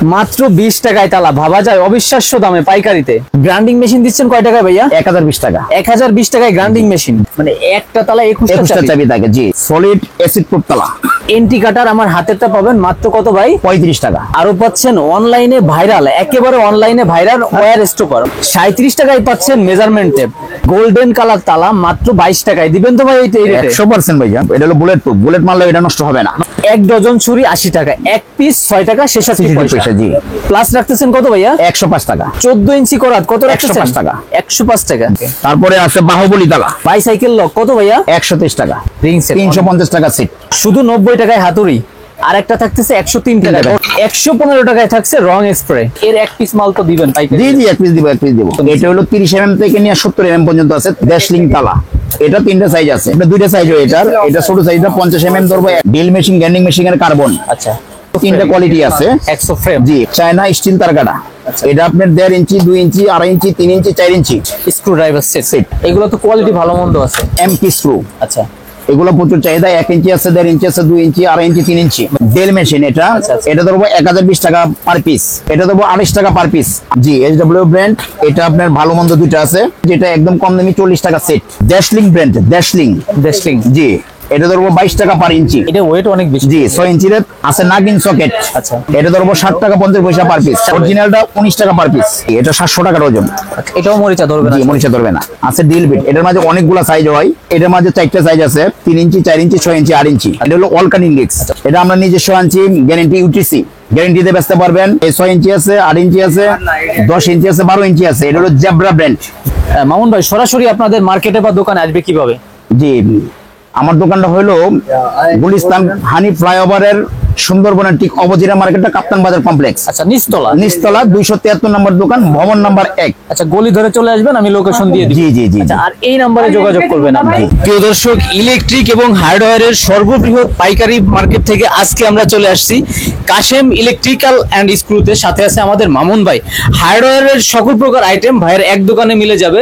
মাত্র 20 টাকায় তালা, ভাবা যায় অবিশ্বাস্য দামে পাইকারিতে। গ্রাইন্ডিং মেশিন দিচ্ছেন কয় টাকায় ভাইয়া? 1020 টাকা। 1020 টাকায় গ্রাইন্ডিং মেশিন, মানে একটা তালা 21টা চাবি থাকে। জি, সলিড অ্যাসিড প্রুফ তালা। এন্টি কাটার আমার হাতেরটা পাবেন মাত্র কত ভাই? 35 টাকা। আরো পাচ্ছেন অনলাইনে ভাইরাল, একেবারে অনলাইনে ভাইরাল ওয়্যার স্টপার। 37 টাকায় পাচ্ছেন মেজারমেন্ট টেপ। গোল্ডেন কালার তালা মাত্র 22 টাকায়। দিবেন তো ভাই? এই রেটে 100% ভাইয়া। এটা হলো বুলেট প্রুফ, বুলেট মারলে এটা নষ্ট হবে না। এক ডজন ছুরি 80 টাকা, এক পিস 6 টাকা 86 পয়সা। জি। প্লাস রাখতেছেন কত ভাইয়া? 105 টাকা। 14 ইঞ্চি করাত কত রাখতেছেন? 105 টাকা। 105 টাকা। তারপরে আছে বাহুবলী তালা, বাইসাইকেল লক কত ভাইয়া? 123 টাকা। রিং সেট 350 টাকা সিট। শুধু 90 টাকায় হাতুড়ি। আর একটা থাকতেছে 103 টাকা। 115 টাকায় থাকছে রং স্প্রে। এর এক পিস মাল তো দিবেন পাইকারি? জি জি, এক পিস দিব, এক পিস দিব। এটা হলো 30 mm থেকে নিয়ে 70 mm পর্যন্ত আছে ড্যাশলিং তালা। এটা তিনটা সাইজ আছে, এটা দুইটা সাইজ হয়। এটা ছোট সাইজটা 50 mm ধরবো। ড্রিল মেশিন, গ্রাইন্ডিং মেশিনের কার্বন। আচ্ছা, তিনটা কোয়ালিটি আছে। 100 ফ্রেম। জি, চায়না স্টিল তার কাটা। এটা আপনার 1.5 ইঞ্চি, 2 ইঞ্চি, 2.5 ইঞ্চি, 3 ইঞ্চি, 4 ইঞ্চি স্ক্রু ড্রাইভার সেট। এগুলো তো কোয়ালিটি ভালো মন্দ আছে। এমকি স্ক্রু। আচ্ছা, এগুলো প্রচুর চাহিদা। 1 ইঞ্চি আছে, 1.5 ইঞ্চি আছে, 2 ইঞ্চি, 2.5 ইঞ্চি, 3 ইঞ্চি। ডেল মেশিন এটা। এটা ধরবো 1020 টাকা পার পিস। এটা ধরবো 28 টাকা পার পিস। জি, SW ব্র্যান্ড। এটা আপনার ভালো মন্দ দুইটা আছে, যেটা একদম কম দামি 40 টাকা সেট। ড্যাশলিং ব্র্যান্ড, ড্যাশলিং। জি, এটা ধরবো 22 টাকা পার ইঞ্চি। এটা ওয়েট অনেক বেশি। জি, 6 ইঞ্চির আছে নাগিন সকেট। আচ্ছা, এটা ধরবো 60 টাকা 50 পয়সা পার পিস। অরিজিনালটা 19 টাকা পার পিস। এটা 700 টাকার ওজন। এটাও মরিচা ধরবে না? জি, মরিচা ধরবে না। আছে ডিল বিট। এটার মাঝে অনেকগুলো সাইজ হয়। এটার মাঝে 4টা সাইজ আছে, 3 ইঞ্চি, 4 ইঞ্চি, 6 ইঞ্চি, 8 ইঞ্চি। এটা হলো অলকান ইন্ডেক্স। এটা আমরা নিজস্ব আনছি, গ্যারান্টি ইউটিসি। গ্যারান্টিতে বেচতে পারবেন। এই 6 ইঞ্চি আছে, 8 ইঞ্চি আছে, 10 ইঞ্চি আছে, 12 ইঞ্চি আছে। এটা হলো জেব্রা ব্র্যান্ড। মামুন ভাই, সরাসরি আপনাদের মার্কেটে বা দোকানে আসবে কিভাবে? জি, আমার দোকানটা হলো গুলিস্তান হানি ফ্লাইওভারের সুন্দরবনের ঠিক অপোজিট মার্কেটটা কাপ্তান বাজার কমপ্লেক্স। আচ্ছা, নিচতলা 273 নম্বর দোকান, ভবন নাম্বার 1। আচ্ছা, গলি ধরে চলে আসবেন, আমি লোকেশন দিয়ে দিই। জি জি জি। আর এই নম্বরে যোগাযোগ করবেন আপনি। প্রিয় দর্শক, ইলেকট্রিক এবং হার্ডওয়্যারের সর্ববৃহৎ পাইকারি মার্কেট থেকে আজকে আমরা চলে আসছি কাশেম ইলেকট্রিক্যাল অ্যান্ড স্ক্রুতে। সাথে আছে আমাদের মামুন ভাই। হার্ডওয়্যারের সকল প্রকার আইটেম ভাইয়ের এক দোকানে মিলে যাবে।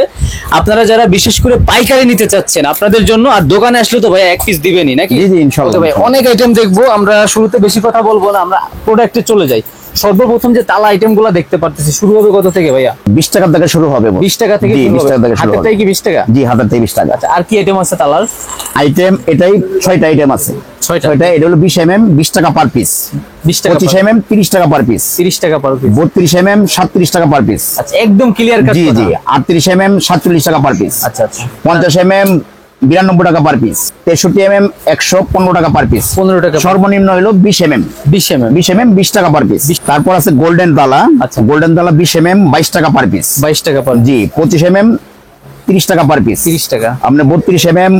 আপনারা যারা বিশেষ করে পাইকারি নিতে চাচ্ছেন আপনাদের জন্য, আর দোকানে আসলে তো ভাই এক পিস দিবেনই নাকি? জি জি, ইনশাআল্লাহ ভাই। অনেক আইটেম দেখবো আমরা, শুরুতে বেশি কথা বলবো না, আমরা প্রোডাক্টে চলে যাই। সর্বপ্রথম যে তালা আইটেম গুলা দেখতে পারতেছি, শুরু হবে কত থেকে ভাইয়া? 20 টাকা থেকে শুরু হবে। 20 টাকা থেকে জি, শুরু 20 হবে। টাকা থেকে শুরু হবে। হাতেরটাই কি 20 টাকা? জি, হাতের থেকে 20 টাকা। আচ্ছা, আর কি আইটেম আছে তালার? আইটেম এটাই 6টা আইটেম আছে। 6টা। এটা হলো 20 mm 20 টাকা পার পিস। 20 টাকা। 25 mm 30 টাকা পার পিস। 30 টাকা পার পিস। 32 mm 37 টাকা পার পিস। আচ্ছা, একদম ক্লিয়ার কাট। জি জি। 38 mm 47 টাকা পার পিস। আচ্ছা আচ্ছা। 50 mm 92 টাকা পার পিস। 63 mm 115 টাকা পার পিস। 15 টাকা। সর্বনিম্ন হলো 20 mm। 20 mm। 20 mm 20 টাকা পার পিস। তারপর আছে গোল্ডেন তালা। আচ্ছা। গোল্ডেন তালা 20 mm 22 টাকা পার পিস। 22 টাকা পার। জি। 25 mm 30 টাকা পার পিস। 30 টাকা। আপনি 32 mm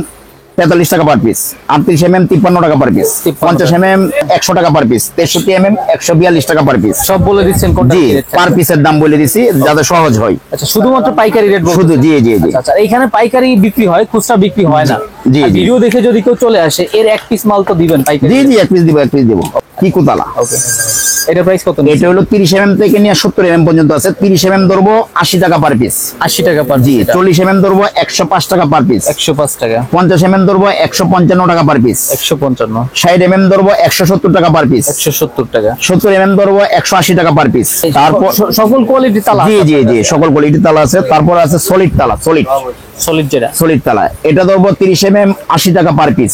43 টাকা পার পিস। 38 mm 53 টাকা পার পিস। 50 mm 100 টাকা পার পিস। 63 mm 142 টাকা পার পিস। সব বলে দিচ্ছেন কোনটা? জি, পার পিসের দাম বলে দিছি যাতে সহজ হয়। আচ্ছা, শুধুমাত্র পাইকারি রেট বলতে? শুধু। জি জি জি। আচ্ছা, এইখানে পাইকারি বিক্রি হয়, খুচরা বিক্রি হয় না। জি, আর জি। ভিডিও দেখে যদি কেউ চলে আসে, এর এক পিস মাল তো দিবেন পাইকারি? জি জি, এক পিস দিব, এক পিস দিব। কি কোতালা। ওকে, এটা প্রাইস কত? এটা হলো 30 mm থেকে নিয়ে 70 mm পর্যন্ত আছে। 30 mm ধরবো 80 টাকা পার পিস। 80 টাকা পার। জি। 40 mm ধরবো 105 টাকা পার পিস। 105 টাকা। 50 mm ধরবো 155 টাকা পার পিস। 155। 60 mm ধরবো 170 টাকা পার পিস। 170 টাকা। 70 mm ধরবো 180 টাকা পার পিস। তারপর সকল কোয়ালিটি তালা? জি জি জি, সকল কোয়ালিটি তালা আছে। তারপর আছে সলিড তালা। সলিড যেটা? সলিড তালা। এটা ধরবো 30 mm 80 টাকা পার পিস।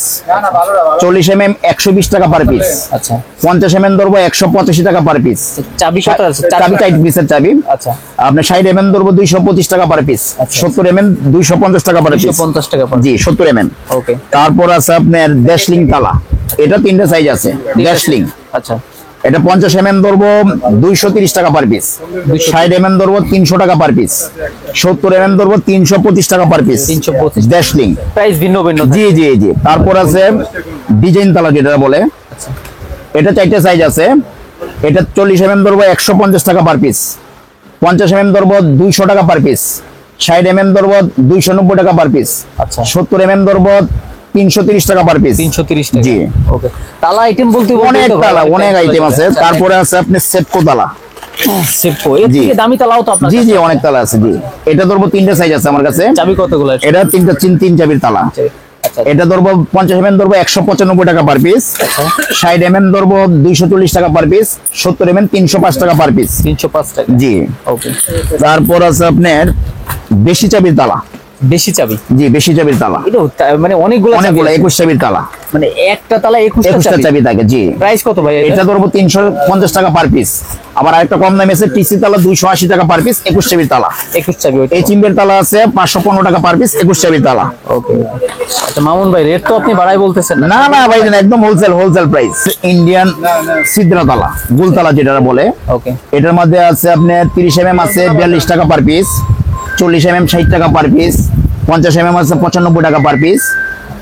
40 mm 120 টাকা পার পিস। আচ্ছা। 50 mm ধরবো 185 টাকা পার পিস। চাবি কত আছে? চাবি 4 পিসের চাবি। আচ্ছা। আপনার 60 mm ধরবো 225 টাকা পার পিস। 70 mm 250 টাকা পার পিস। 250 টাকা পার। জি, 70 mm। ওকে। তারপর আছে আপনার ড্যাশলিং তালা। এটা তিনটা সাইজ আছে ড্যাশলিং। আচ্ছা। এটা 50 mm ধরবো 230 টাকা পার পিস। 60 mm ধরবো 300 টাকা পার পিস। 70 mm ধরবো 325 টাকা পার পিস। 325 ড্যাশলিং। প্রাইস ভিন্ন ভিন্ন। জি জি জি। তারপর আছে ডিজাইন তালা যেটা বলে। এটা 4টা সাইজ আছে। এটা 40 mm ধরবো 150 টাকা পার পিস। 50 mm ধরবো 200 টাকা পার পিস। 60 mm ধরবো 290 টাকা পার পিস। আচ্ছা। 70 mm ধরবো 330 টাকা পার পিস। 330 টাকা। জি। ওকে। তালা আইটেম বলতে অনেক তালা, অনেক আইটেম আছে। তারপরে আছে আপনি সেটকো তালা। সেটকো, এর থেকে দামি তালাও তো আপনার? জি জি, অনেক তালা আছে। জি। এটা ধরবো 3টা সাইজ আছে আমার কাছে। চাবি কতগুলো? এটা তিন চাবির তালা। এটা ধরবো 50 mm ধরবো 195 টাকা পার পিস, 60 mm ধরবো 240 টাকা পার পিস, 70 mm 305 টাকা পার পিস। 305 টাকা। জি ওকে। তারপর আছে আপনার বেশি চাবির তালা। বেশি চাবি? জি বেশি চাবির তালা, এটা মানে অনেকগুলো 21 চাবির তালা, মানে একটা তালা 21টা চাবি থাকে। জি প্রাইস কত ভাই এটা ধরবো 350 টাকা পার পিস। আবার আরেকটা কম দামে আছে টিসি তালা 280 টাকা পার পিস, 21 চাবির তালা। 21 চাবি। এই চিম্বের তালা আছে 515 টাকা পার পিস, 21 চাবির তালা। ওকে। আচ্ছা মামুন ভাই রেট তো আপনি বাড়াই বলতেছেন না না ভাই একদম হোলসেল প্রাইস। ইন্ডিয়ান সিদ্রা তালা, গুলতালা যেটা বলে। ওকে। এটার মধ্যে আছে আপনার 30 mm আছে 42 টাকা পার পিস, 40 mm 60 টাকা পার পিস, 50 mm আছে 95 টাকা পার পিস,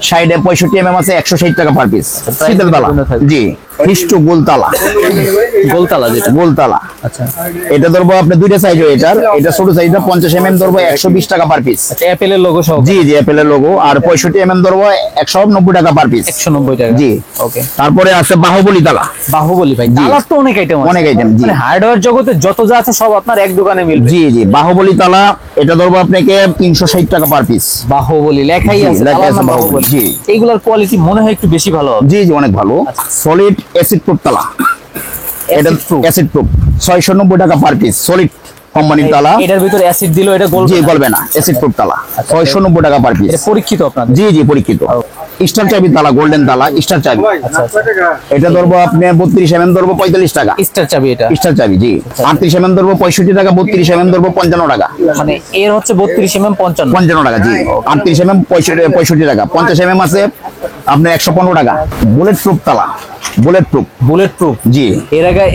65 mm আছে 160 টাকা পার পিস। শীতল তালা। জি খ্রিস্ট গোলতালা। গোলতালা যেটা? গোলতালা। আচ্ছা। এটা ধরবো আপনি দুইটা সাইজ, এটা ছোট সাইজটা 50 mm ধরবো 120 টাকা পার পিস। আচ্ছা অ্যাপেলের লোগো সহ? জি জি অ্যাপেলের লোগো। আর 65 mm ধরবো 190 টাকা পার পিস। 190 টাকা। জি। ওকে। তারপরে আছে বাহুবলী তালা। বাহুবলী ভাই তালার তো অনেক আইটেম আছে। অনেক আইটেম। জি মানে হার্ডওয়্যার জগতে যত যা আছে সব আপনার এক দোকানে মিলবে। জি জি বাহুবলী তালা এটা ধরবো আপনাকে 360 টাকা পার পিস। বাহুবলী লেখাই জি, আছে, লেখাই তালার আছে নাম বাহুবলী। বাহুবলী। জি। এইগুলোর কোয়ালিটি মনে হয় একটু বেশি ভালো হবে। জি জি অনেক ভালো। সলিড অ্যাসিড প্রুফ তালা। এটা Acid proof? অ্যাসিড প্রুফ 690 টাকা পার পিস, সলিড কোম্পানির তালা। এটার ভিতরে অ্যাসিড দিলো এটা জি গলবে? গলবে না, অ্যাসিড প্রুফ তালা 690 টাকা পার পিস। এটা পরীক্ষিত আপনাদের? জি জি পরীক্ষিত। স্টার চাবি তালা, গোল্ডেন তালা, স্টার চাবি। আচ্ছা আচ্ছা। এটা ধরবো আপনি 32 mm ধরবো 45 টাকা। স্টার চাবি এটা? স্টার চাবি। জি 38 mm ধরবো 65 টাকা, 32 mm ধরবো 55 টাকা। মানে এর হচ্ছে 32 mm 55? 55 টাকা। জি 38 mm 65 টাকা, 50 mm আছে আপনার 115 টাকা। বুলেট প্রুফ তালা, বুলেট প্রুফ। Bullet proof? জি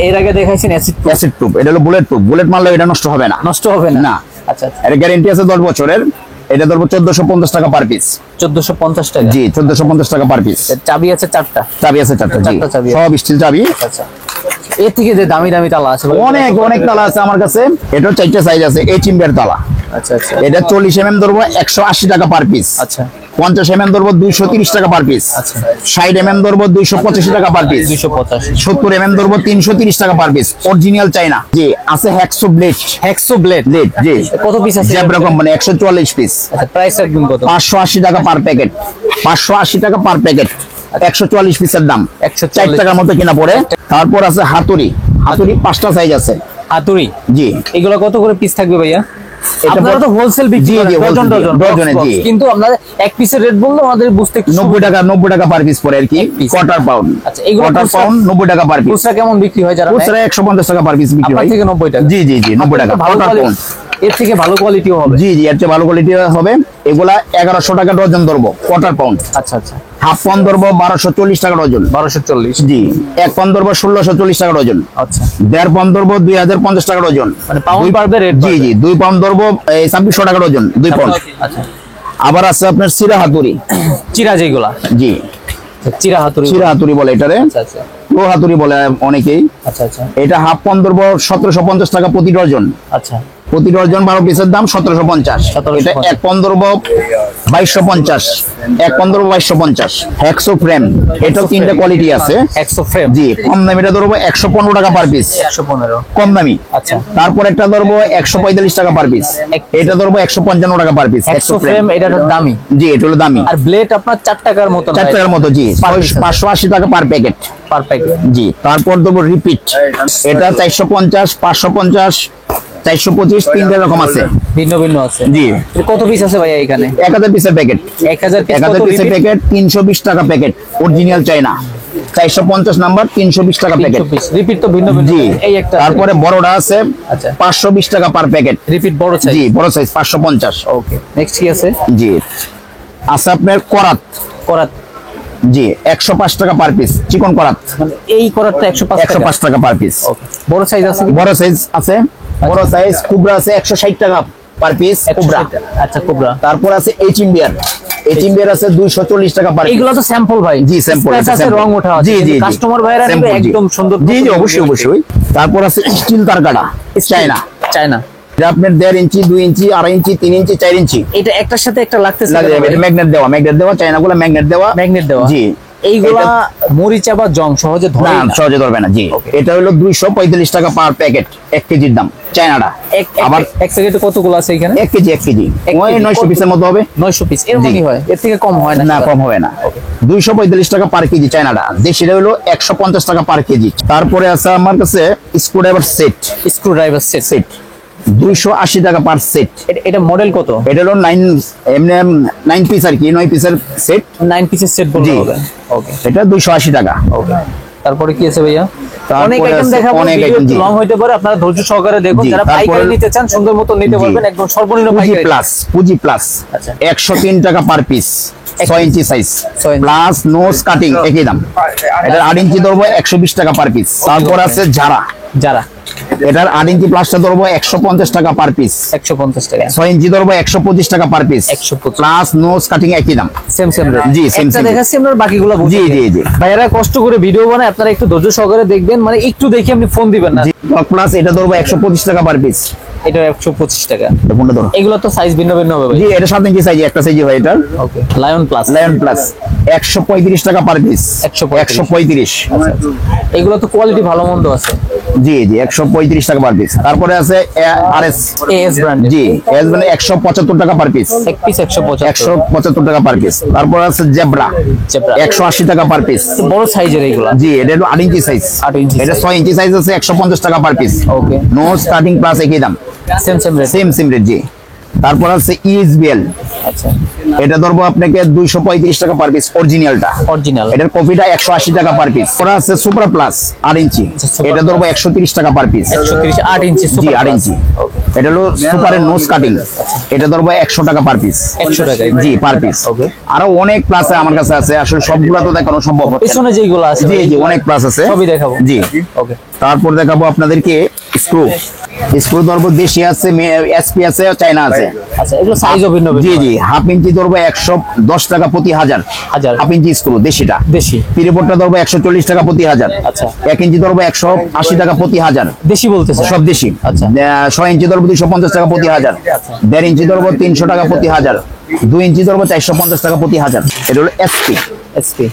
এর আগে দেখাইছেন অ্যাসিড প্রুফ? Acid proof. এটা হলো বুলেট প্রুফ, বুলেট মারলে এটা নষ্ট হবে না। নষ্ট হবে না? না। আচ্ছা আচ্ছা। এর গ্যারান্টি আছে 10 বছরের। এটা ধরবো 1450 টাকা পার পিস। 1450 টাকা? জি 1450 টাকা পার পিস। এর চাবি আছে 4টা? চাবি আছে 4টা। জি চারটা চাবি আছে। সব স্টিল চাবি। আচ্ছা। এর থেকে যে দামি দামি তালা আছে ভাই? অনেক তালা আছে আমার কাছে। এটার 4টা সাইজ আছে। এই চিম্বের তালা। আচ্ছা আচ্ছা। এটা 40 mm ধরবো 180 টাকা পার পিস। আচ্ছা। 50 mm ধরবো 230 টাকা পার পিস। আচ্ছা। 60 mm ধরবো 285 টাকা পার পিস। 285। 70 mm ধরবো 330 টাকা পার পিস, অরিজিনাল চাইনা। জি আছে হ্যাক্সো ব্লেড। Hacksaw blade? জি কত পিস আছে? Zebra company 144 piece. আচ্ছা প্রাইস একদম কত? 580 টাকা পার প্যাকেট। 580 টাকা পার প্যাকেট, 144 পিসের দাম। 4 টাকার মতো কিনা পড়ে। তারপর আছে হাতুড়ি। হাতুড়ি 5টা সাইজ আছে। হাতুড়ি? জি এগুলো কত করে পিস থাকবে ভাইয়া? এটা আপনারা তো হোলসেল বিক্রি জি, করেন, জি, ডজন wholesale, ডজন ডজনে, box, জি। কিন্তু আপনাদের এক পিসের রেট বললে আমাদের বুঝতে একটু 90 টাকা পার পিস পড়ে আর কি। piece। Quarter pound. আচ্ছা, এগুলো কোয়ার্টার খুচরা- পাউন্ড 90 টাকা পার পিস। খুচরা কেমন বিক্রি হয় যারা নেয়? খুচরা 150 টাকা পার পিস বিক্রি আপনার হয়। থেকে 90 টাকা? জি জি জি 90 টাকা। ভালো কোয়ার্টার quality- পাউন্ড। এর থেকে ভালো কোয়ালিটিও হবে? জি জি এর চেয়ে ভালো কোয়ালিটি হবে। এগুলা 1100 টাকা ডজন ধরবো, কোয়ার্টার পাউন্ড। আচ্ছা আচ্ছা। হাফ পাউন্ড ধরবো 1240 টাকা ডজন। 1240? জি 1 পাউন্ড ধরবো 1640 টাকা ডজন। আচ্ছা। 1.5 পাউন্ড ধরবো 2050 টাকা ডজন। মানে পাউন্ড বাড়বে রেট? জি জি 2 পাউন্ড ধরবো 2600 টাকা ডজন, 2 পাউন্ড। আচ্ছা। আবার আছে আপনার সিরা হাতুড়ি। চিরা যেগুলা? জি চিরা হাতুড়ি? সিরা হাতুড়ি বলে এটারে। আচ্ছা আচ্ছা। লো হাতুড়ি বলে অনেকেই। আচ্ছা আচ্ছা। এটা হাফ পাউন্ড ধরবো 1750 টাকা প্রতি ডজন। আচ্ছা। প্রতি ডজন 12 পিসের দাম 1750। 1750 এটা 1 পাউন্ড ধরবো 2250। 1 পাউন্ড ধরবো 2250। হ্যাক্সো ফ্রেম, এটা 3টা কোয়ালিটি আছে। Hexo frame? জি কম দামি এটা ধরবো 115 টাকা পার পিস। 115? কম দামি। আচ্ছা। তারপর একটা ধরবো 145 টাকা পার পিস। এটা ধরবো 155 টাকা পার পিস। হেক্সো ফ্রেম এটা দামি? জি এটা হলো দামি। আর ব্লেড আপনার 4 টাকার মতো? 4 টাকার মতো। জি 580 টাকা পার প্যাকেট। Per packet? জি তারপর দেবো রিপিট। এটা 450, 550, 425, 3 রকম আছে। ভিন্ন ভিন্ন আছে? জি এর কত পিস আছে ভাইয়া এখানে? 1000 পিসের প্যাকেট। 1000 পিস? 1000 পিসের প্যাকেট 320 টাকা প্যাকেট, অরিজিনাল চাইনা। 450 নাম্বার 320 টাকা প্যাকেট। রিপিট তো ভিন্ন ভিন্ন? জি এই একটা। তারপরে বড়টা আছে আচ্ছা। 520 টাকা পার প্যাকেট। রিপিট বড় সাইজ? জি বড় সাইজ 550। ওকে। নেক্সট কি আছে? জি আছে আপনার করাত। করাত? জি 105 টাকা পার পিস, চিকন করাত। মানে এই করাতটা 105 টাকা? 105 টাকা পার পিস। ওকে। বড় সাইজ আছে কি? বড় সাইজ আছে। বড় সাইজ কুবরা আছে 160 টাকা পার পিস, কুবরা। 160 টাকা। আচ্ছা কুবরা। তারপর আছে এইচ ইম্বিয়ার। এইচ ইম্বিয়ার আছে 240 টাকা পার পিস। এগুলো তো স্যাম্পল ভাই? জি স্যাম্পল Scratch আছে, রং ওঠা আছে। জি জি কাস্টমার ভাইরা নেবে একদম সুন্দর। জি জি অবশ্যই অবশ্যই। তারপর আছে স্টিল তারকাটা, চায়না। চায়না? এটা আপনার 1.5 ইঞ্চি, 2 ইঞ্চি, 2.5 ইঞ্চি, 3 ইঞ্চি, 4 ইঞ্চি। এটা একটার সাথে একটা লাগতেছে? লাগে যাবে। এটা ম্যাগনেট দেওয়া, চায়নাগুলো ম্যাগনেট দেওয়া। ম্যাগনেট দেওয়া? জি এইগুলা মরিচা বা জং সহজে ধরে না, সহজে ধরবে না জি। এটা হলো 245 টাকা পার প্যাকেট, 1 কেজির দাম চায়নাটা। আবার এক প্যাকেটে কতগুলো আছে এখানে? 1 কেজি ওই 900 পিসের মতো হবে। 900 পিস এরকমই হয়, এর থেকে কম হয় না? না, কম হবে না। 245 টাকা পার কেজি চায়নাটা, দেশিটা হলো 150 টাকা পার কেজি। তারপরে আছে আমার কাছে স্ক্রুড্রাইভার সেট, স্ক্রুড্রাইভার সেট 280 টাকা পার সেট। এটা মডেল কত? এটা হলো 9 পিস আর কি, 9 পিসের সেট, 9 পিসের সেট বলতে হবে। ওকে, এটা 280 টাকা। ওকে, তারপরে কি আছে ভাইয়া? অনেক তারপরে আইটেম আছে দেখাবো, অনেক ভিডিও আইটেম, জি। লং হইতে পারে, আপনারা ধৈর্য সহকারে দেখুন। জি, যারা পাইকারি তারপরে- নিতে চান সুন্দর মতো নিতে জি। পারবেন, একদম সর্বনিম্ন পাইকারি। পুঁজি প্লাস আচ্ছা। 103 টাকা পার পিস, 6 ইঞ্চি সাইজ 6 ইঞ্চি। প্লাস নোজ কাটিং একই দাম। এটার 8 ইঞ্চি ধরবো 120 টাকা পার পিস। তারপর আছে যারা এটার 8 ইঞ্চি প্লাসটা ধরবো 150 টাকা পার পিস, 150 টাকা, 6 ইঞ্চি ধরবো 125 টাকা per piece, 125 plus nose cutting একই দাম। Same rate. জি, same একটা rate। দেখাচ্ছি, আমরা বাকিগুলো বুঝে জি। ভাইয়ারা কষ্ট করে ভিডিও বানায়, আপনারা একটু ধৈর্য সহকারে দেখবেন, মানে একটু দেখে আপনি ফোন দিবেন না। প্লাস এটা ধরবো 125 টাকা পার পিস। এটা 125 টাকা। কোনটা ধরো? এগুলো তো সাইজ ভিন্ন ভিন্ন হবে ভাই। জি, এটা 7 ইঞ্চি সাইজ, একটা সাইজ হয় এটার। ওকে, লায়ন প্লাস 135 টাকা পার পিস, 135। এগুলো তো কোয়ালিটি ভালো মন্দ আছে। জি 135 টাকা পার পিস। তারপরে আছে আরএস এএস ব্র্যান্ড, জি, এস মানে 175 টাকা পার পিস, এক পিস 175 175 টাকা পার পিস। তারপর আছে জেব্রা 180 টাকা পার পিস। বড় সাইজের এগুলো। জি, এটা হলো 8 ইঞ্চি সাইজ, 8 ইঞ্চি এটা 6 ইঞ্চি সাইজ আছে 150 টাকা পার পিস। ওকে, নো স্টার্টিং প্লাস একই দাম, সেম রেট। সেম রেট জি। তারপর আছে ইএসবিএল, আচ্ছা, এটা ধরবো আপনাকে 235 টাকা পার পিস, অরিজিনালটা। অরিজিনাল এটার কপিটা 180 টাকা পার পিস। পরে আছে সুপার প্লাস 8 ইঞ্চি, Super এটা ধরবো 130 টাকা পার পিস। 130 8 ইঞ্চি জি, সুপার 8 ইঞ্চি। এটা হলো সুপারের নোজ কাটিং, এটা ধরবো 100 টাকা পার পিস। 100 টাকা জি, পার পিস। ওকে, আরো অনেক প্লাস আমার কাছে আছে, আসলে সবগুলা তো দেখানো সম্ভব হচ্ছে না। পিছনে যেগুলো আছে জি, অনেক প্লাস আছে, সবই দেখাবো। জি। ওকে, তারপর দেখাবো আপনাদেরকে স্ক্রু ধরবো, দেশি আছে, এসপি আছে, চায়না আছে। আচ্ছা, এগুলো সাইজও ভিন্ন ভিন্ন। জি, হাফ ইঞ্চি ধরবো 110 টাকা প্রতি হাজার, হাফ ইঞ্চি স্ক্রু দেশিটা। দেশি পিরিপোর্টটা ধরবো 140 টাকা প্রতি হাজার। আচ্ছা, 1 ইঞ্চি ধরবো 180 টাকা প্রতি হাজার, দেশি বলতেছে সব দেশি। আচ্ছা। 6 ইঞ্চি ধরবো 250 টাকা প্রতি হাজার, 1.5 ইঞ্চি ধরবো 300 টাকা প্রতি হাজার, 2 ইঞ্চি ধরবো 450 টাকা প্রতি হাজার। এটা হলো এসপি। এসপি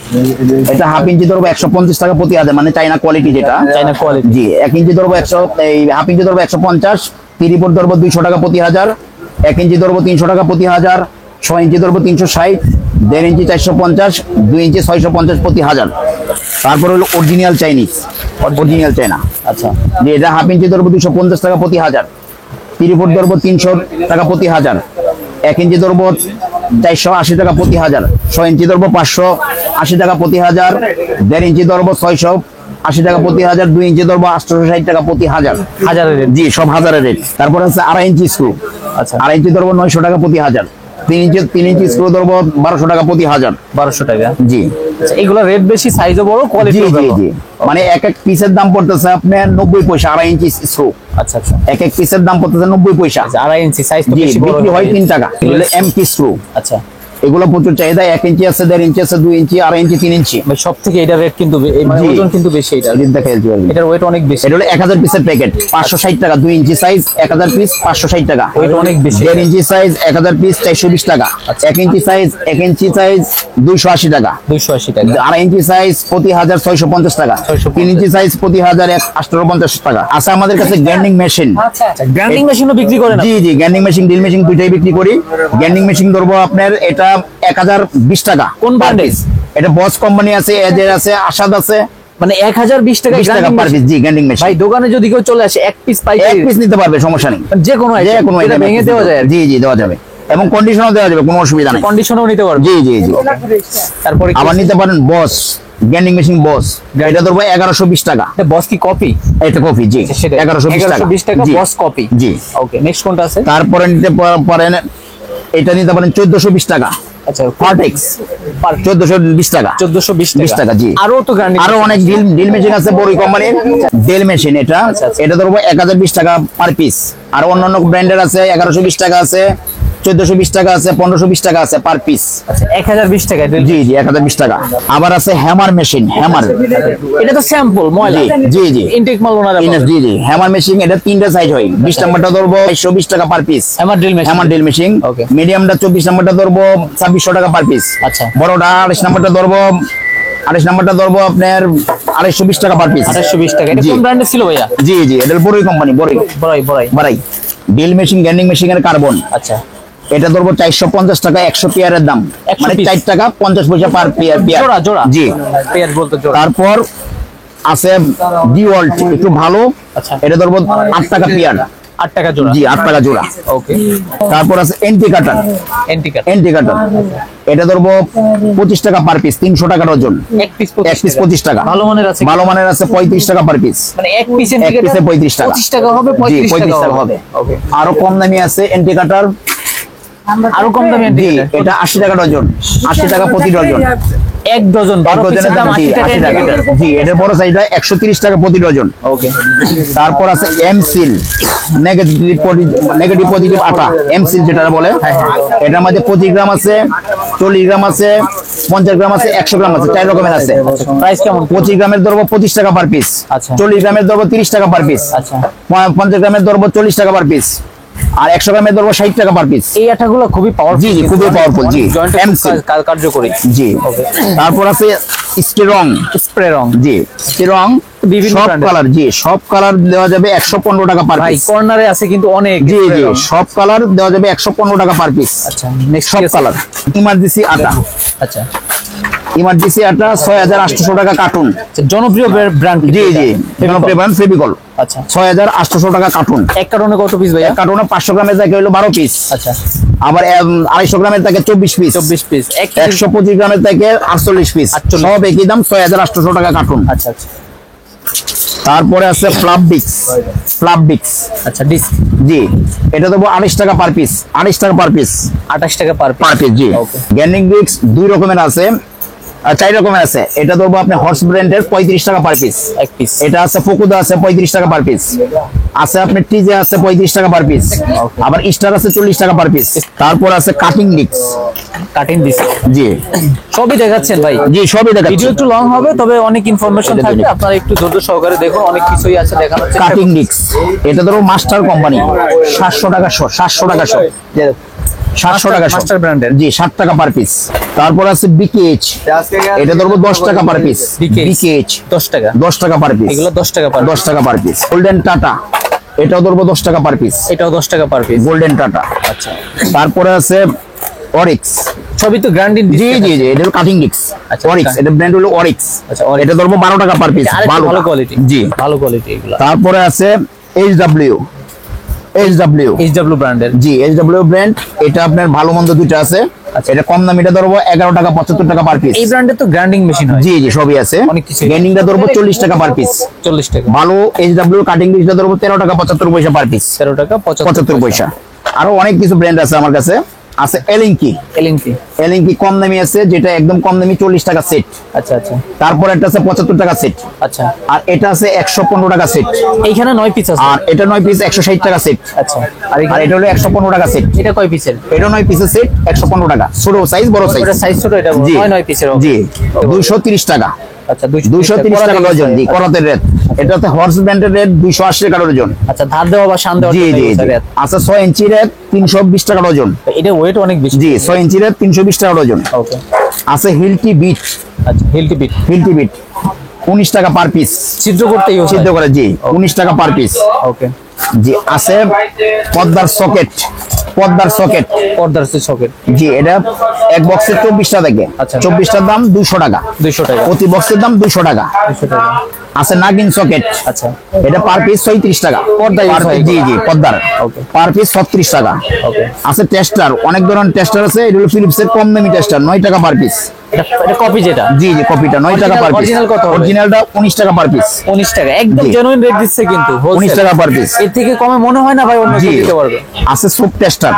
এটা হাফ ইঞ্চি ধরবো 150 টাকা প্রতি হাজার, মানে চাইনা কোয়ালিটি যেটা। চাইনা কোয়ালিটি। জি, 1 ইঞ্চি ধরবো 100, এই হাফ ইঞ্চি ধরবো 150, পিরিপোর্ট ধরবো 200 টাকা প্রতি হাজার, 1 ইঞ্চি ধরবো 300 টাকা প্রতি হাজার, 6 ইঞ্চি ধরবো 360, 1.5 ইঞ্চি 450, 2 ইঞ্চি 650 প্রতি হাজার। তারপর হলো অরিজিনাল চাইনিজ, অরিজিনাল চাইনা। আচ্ছা, যে এটা হাফ ইঞ্চি ধরবো 250 টাকা প্রতি হাজার, পিরিপোর্ট ধরবো 300 টাকা প্রতি হাজার, 1 ইঞ্চি ধরবো 480 টাকা প্রতি হাজার, 6 ইঞ্চি ধরবো 580 টাকা প্রতি হাজার, 1.5 ইঞ্চি ধরবো 680 টাকা প্রতি হাজার, 2 ইঞ্চি ধরবো 860 টাকা প্রতি হাজার। হাজারের রেট। জি, সব হাজারের রেট। তারপর আছে 2.5 ইঞ্চি স্ক্রু, আচ্ছা, 2.5 ইঞ্চি ধরবো 900 টাকা প্রতি হাজার, 3 ইঞ্চি স্ক্রু ধরবো 1200 টাকা প্রতি হাজার। 1200 টাকা। জি, আচ্ছা, এগুলো রেট বেশি, সাইজও বড়, কোয়ালিটি জি ভালো। জি, মানে এক এক পিসের দাম পড়তেছে আপনার 90 পয়সা। 2.5 ইঞ্চি স্ক্রু আচ্ছা, আচ্ছা, এক এক পিসের দাম পড়তেছে 90 পয়সা। 2.5 ইঞ্চি সাইজ তো জি, বেশি বড় বিক্রি হয় 3 টাকা। এগুলো এমটি স্ক্রু, আচ্ছা, এগুলো প্রচুর চাহিদা। 1 ইঞ্চি আছে, 1.5 ইঞ্চি আছে, 2 ইঞ্চি, 2.5 ইঞ্চি, 3 ইঞ্চি। ভাই সব থেকে এটা রেট কিন্তু মানে জি। ওজন কিন্তু বেশি এটা। এটার ওয়েট অনেক বেশি। এটা হলো 1000 পিসের প্যাকেট, 560 টাকা। 2 ইঞ্চি সাইজ 1000 পিস 560 টাকা। ওয়েট অনেক বেশি। 1.5 ইঞ্চি সাইজ 1000 পিস 420 টাকা। 1 ইঞ্চি সাইজ 280 টাকা। 280 টাকা। 2.5 ইঞ্চি সাইজ প্রতি 1000 650 টাকা। 3 ইঞ্চি সাইজ প্রতি 1000 1850 টাকা। আছে আমাদের কাছে গ্রাইন্ডিং মেশিন। আচ্ছা, গ্রাইন্ডিং মেশিনও বিক্রি করেন? জি, গ্রাইন্ডিং মেশিন, ড্রিল মেশিন দুইটাই বিক্রি করি। গ্রাইন্ডিং মেশিন ধরবো আপনার এটা 1020 টাকা। কোন ব্র্যান্ডের? এটা বস কোম্পানি আছে, এজের আছে, আসাদ আছে। মানে 1020 টাকা 20 টাকা পার পিস। জি, গ্রাইন্ডিং মেশিন। ভাই দোকানে যদি কেউ চলে আসে এক পিস এক পাইকারি, পিস নিতে পারবে, সমস্যা নেই। যে কোনো যে কোনো এটা item ভেঙে এক piece দেওয়া নিতে যায়? পারবে। জি জি, দেওয়া যাবে, এবং কন্ডিশনও দেওয়া যাবে, কোনো অসুবিধা নেই। কন্ডিশনও নিতে পারবে? জি জি জি। তারপরে আবার নিতে পারেন বস গ্রাইন্ডিং মেশিন, বস। এটা ধরবো 1120 টাকা। এটা বস কি কপি? এটা কপি, জি, সেটা 1120 টাকা। 1120 টাকা জি, বস কপি। জি। ওকে, নেক্সট কোনটা আছে? তারপরে নিতে পারেন, এটা নিতে পারেন 1420 টাকা। আচ্ছা, ফার্টেক্স 1420 টাকা। 1420 টাকা, জি। আরো তো গ্রাইন্ডিং, আরো অনেক ড্রিল মেশিন আছে বড় কোম্পানির। ডেল মেশিন এটা, আচ্ছা। এটা ধরবো 1020 টাকা পার পিস। আর অন্যান্য ব্র্যান্ডের আছে 1120 টাকা আছে, 1420 টাকা আছে, 1520 টাকা আছে পার পিস। আচ্ছা, 1020 টাকা। জি জি, 1020 টাকা। আবার আছে হ্যামার মেশিন, হ্যামার। এটা তো স্যাম্পল ময়লা। জি জি জি, ইনটেক মাল ওনারা জি জি, হ্যামার মেশিন। এটা 3টা সাইজ হয়। 20 নাম্বারটা ধরবো 120 টাকা per piece, hammer drill machine. Hammer drill machine. Okay. মিডিয়ামটা 24 নাম্বারটা ধরবো 2600 টাকা পার পিস। আচ্ছা। বড়টা 28 নাম্বারটা ধরবো 28 নাম্বারটা ধরবো আপনার 220 টাকা পার পিস। 2820 টাকা। এটা জি। কোন ব্র্যান্ডের ছিল ভাইয়া? জি জি, এটা বড়ই কোম্পানি, বড়ই বড়াই। বাড়াই ড্রিল মেশিন, গ্যান্ডিং মেশিনের কার্বন। আচ্ছা, এটা ধরবো 450 টাকা 100 পেয়ারের দাম, 100 মানে piece। 4 টাকা 50 পয়সা পার পেয়ার। জোড়া। জি। পেয়ার বলতে জোড়া। তারপর আছে ডিওয়াল্ট, একটু ভালো, আচ্ছা। এটা ধরবো 8 টাকা পেয়ার। 8 টাকা জোড়া। জি, 8 টাকা জোড়া। ওকে। তারপর আছে এন্টি কাটার, এন্টিকার। এটা ধরবো 25 টাকা পার পিস, 300 টাকা ডজন। এক পিস এক পিস 25 টাকা। ভালো মানের আছে? ভালো মানের আছে 35 টাকা পার পিস। মানে এক পিস এক পিসে 35 টাকা। 25 টাকা হবে, জি, 35 টাকা হবে। ওকে। আরো কম দামি আছে এন্টি কাটার, আরো কম দামে জি, এটা 80 টাকা ডজন, 80 টাকা প্রতি ডজন। এক ডজন 12 পিসের দাম 80 টাকা। জি, এটার বড় সাইজটা 130 টাকা প্রতি ডজন। ওকে। তারপর আছে এমসিল, নেগেটিভ পজিটিভ আটা, এমসিল যেটা বলে। এটার মধ্যে 25 গ্রাম আছে, 40 গ্রাম আছে, 50 গ্রাম আছে, 100 গ্রাম আছে, 4 রকমের আছে। প্রাইস কেমন? 25 গ্রামের ধরবো 25 টাকা পার পিস। আচ্ছা। 40 গ্রামের ধরবো 30 টাকা পার পিস। আচ্ছা। 50 গ্রামের ধরবো 40 টাকা পার পিস। আর 100 গ্রামের ধরবো 60 টাকা পার পিস। এই আঠাগুলো খুবই পাওয়ারফুল। জি, খুবই পাওয়ারফুল। জি, এমসিল কার্যকরী। জি। তারপর আছে স্ট্রং, স্প্রে রং। জি, স্ট্রং বিভিন্ন সব brand-এর। কালার, জি, সব কালার দেওয়া যাবে 115 টাকা পার ভাই পিস। কর্নারে আছে কিন্তু অনেক। জি spray জি, রং। সব কালার দেওয়া যাবে 115 টাকা পার পিস। আচ্ছা, নেক্সট সব কালার। ইমার্জেন্সি আটা, আচ্ছা। ইমার্জেন্সি আটা 6800 টাকা কার্টুন। আচ্ছা, জনপ্রিয় ব্র্যান্ড। জি জি, জনপ্রিয় ব্র্যান্ড ফেভিকল। আচ্ছা। 6800 টাকা কার্টুন। এক কার্টনে কত পিস ভাইয়া? এক কার্টুনে 500 গ্রামের থাকে হলো 12 পিস। আচ্ছা, আবার 250 গ্রামের থাকে 24 পিস। 24 পিস। 125 গ্রামের থাকে 48 পিস। 48 সব একই দাম, 6800 টাকা কার্টুন। আচ্ছা আচ্ছা তারপরে আছে ফ্লাপবিক্স, ফ্লাপবিক্স। আচ্ছা, ডিস্ক জি, এটা দেবো 28 টাকা পার পিস, 28 টাকা পার পিস। 28 টাকা পার পার পিস। জি। ওকে। গ্যান্ডিং ব্রিক্স 2 রকমের আছে, আর 4 রকমের আছে। এটা দেবো আপনি হর্স ব্র্যান্ডের 35 টাকা পার পিস। এক পিস। এটা আছে ফকুদা আছে 35 টাকা পার পিস। আছে আপনি টিজে আছে 35 টাকা পার পিস। আবার স্টার আছে 40 টাকা পার পিস। তারপর আছে কাটিং ডিস্ক। Cutting disc. জি সবই দেখাচ্ছেন ভাই। জি, সবই ভিডিও দেখাচ্ছি। একটু লং হবে, তবে অনেক ইনফরমেশন এটা থাকবে, দেখুন। আপনারা একটু ধৈর্য সহকারে দেখুন, অনেক কিছুই আছে দেখানোর চেষ্টা কাটিং করুন। ডিস্ক, এটা ধরো মাস্টার কোম্পানি, 700 টাকা শো, 700 টাকা শো, 700 টাকা শো। মাস্টার ব্র্যান্ডের। জি, 60 টাকা পার পিস। তারপর আছে বিকেএইচ, এটা ধরবো 10 টাকা পার পিস। বিকেএইচ 10 টাকা। 10 টাকা পার পিস। এগুলো 10 টাকা পার। 10 টাকা পার পিস। গোল্ডেন টাটা, এটাও ধরবো 10 টাকা পার পিস। এটাও 10 টাকা পার পিস। Golden tata. আচ্ছা, তারপরে আছে অরিক্স। সবই তো গ্র্যান্ডিং জি জি জি, এটা হলো কাটিং ডিস্ক। আচ্ছা, অরিক্স, এটা ব্র্যান্ড হলো অরিক্স। আচ্ছা, Oryx। এটা ধরবো 12 টাকা পার পিস। ভালো কোয়ালিটি। জি। ভালো কোয়ালিটি এগুলো। তারপরে আছে এইচডব্লিউ, এইচডব্লিউ। এইচডব্লিউ ব্র্যান্ডের। জি, এইচডব্লিউ ব্র্যান্ড। এটা আপনার ভালো মন্দ দুইটা আছে। আচ্ছা। এটা কম দাম, এটা ধরবো 11 টাকা 75 টাকা পার পিস। এই ব্র্যান্ডের তো গ্র্যান্ডিং মেশিন হয়। জি জি, সবই আছে। অনেক কিছু। গ্যান্ডিংটা ধরবো 40 টাকা পার পিস। 40 টাকা। ভালো এইচডব্লিউ কাটিং ডিস্কটা ধরবো 13 টাকা 75 পয়সা পার পিস। 13 টাকা 75 পয়সা। আরো অনেক কিছু ব্র্যান্ড আছে আমার কাছে। আছে এলিঙ্কি, এলএনটি। এলিঙ্কি কম দামি আছে, যেটা একদম কম দামি 40 টাকা সেট। আচ্ছা আচ্ছা তারপর একটা আছে 75 টাকা সেট। আচ্ছা। আর এটা আছে 115 টাকা সেট। এইখানে 9 পিস আছে। আর এটা 9 পিস 160 টাকা সেট। আচ্ছা। আর এটা হলো 115 টাকা সেট। এটা কয় পিসের? এটা 9 পিসের সেট, 115 টাকা। ছোট সাইজ, বড় সাইজ। ওটা সাইজ ছোট, এটা বড়। জি 9 পিসের। জি, 230 টাকা। আচ্ছা, 230 টাকা ডজন। জি, করাতের রেট। এটাতে হর্স ব্র্যান্ডের রেট 280 টাকা ডজন। আচ্ছা, ধার দেওয়া বা শান দেওয়া। জি জি জি। আচ্ছা, 6 ইঞ্চি রেট 320 টাকা ডজন। এটা ওয়েট অনেক বেশি। জি, 6 ইঞ্চি রেট 320 টাকা ডজন। ওকে। আছে হিলটি বিট, আচ্ছা, হিলটি বিট। হিলটি বিট 19 টাকা পার পিস। ছিদ্র করতে ইউজ সিদ্ধ করে। জি, 19 টাকা পার পিস। ওকে। জি, আছে পর্দার সকেট, পর্দার সকেট। পর্দার সকেট। জি, এটা এক বক্সের 24টা থাকে। আচ্ছা। 24টার দাম 200 টাকা। 200 টাকা। প্রতি বক্সের দাম 200 টাকা। 200 টাকা। আছে নাগিন সকেট, আচ্ছা। এটা পার পিস 36 টাকা। পর্দায় use হয়। জি জি, পর্দার। ওকে। পার পিস 36 টাকা। ওকে। আছে টেস্টার, অনেক ধরনের টেস্টার আছে। এটা হলো ফিলিপসের কম দামি টেস্টার, 9 টাকা পার পিস। এটা কপি যেটা। জি জি, কপিটা 9 টাকা পার পিস। Original কত হবে? অরিজিনালটা 19 টাকা পার পিস। 19 টাকা। একদম জি। জেনুইন রেট দিচ্ছে কিন্তু। 19 টাকা পার পিস। এর থেকে কমে মনে হয় না ভাই অন্য জি, কেউ দিতে পারবে। আছে সোপ টেস্টার,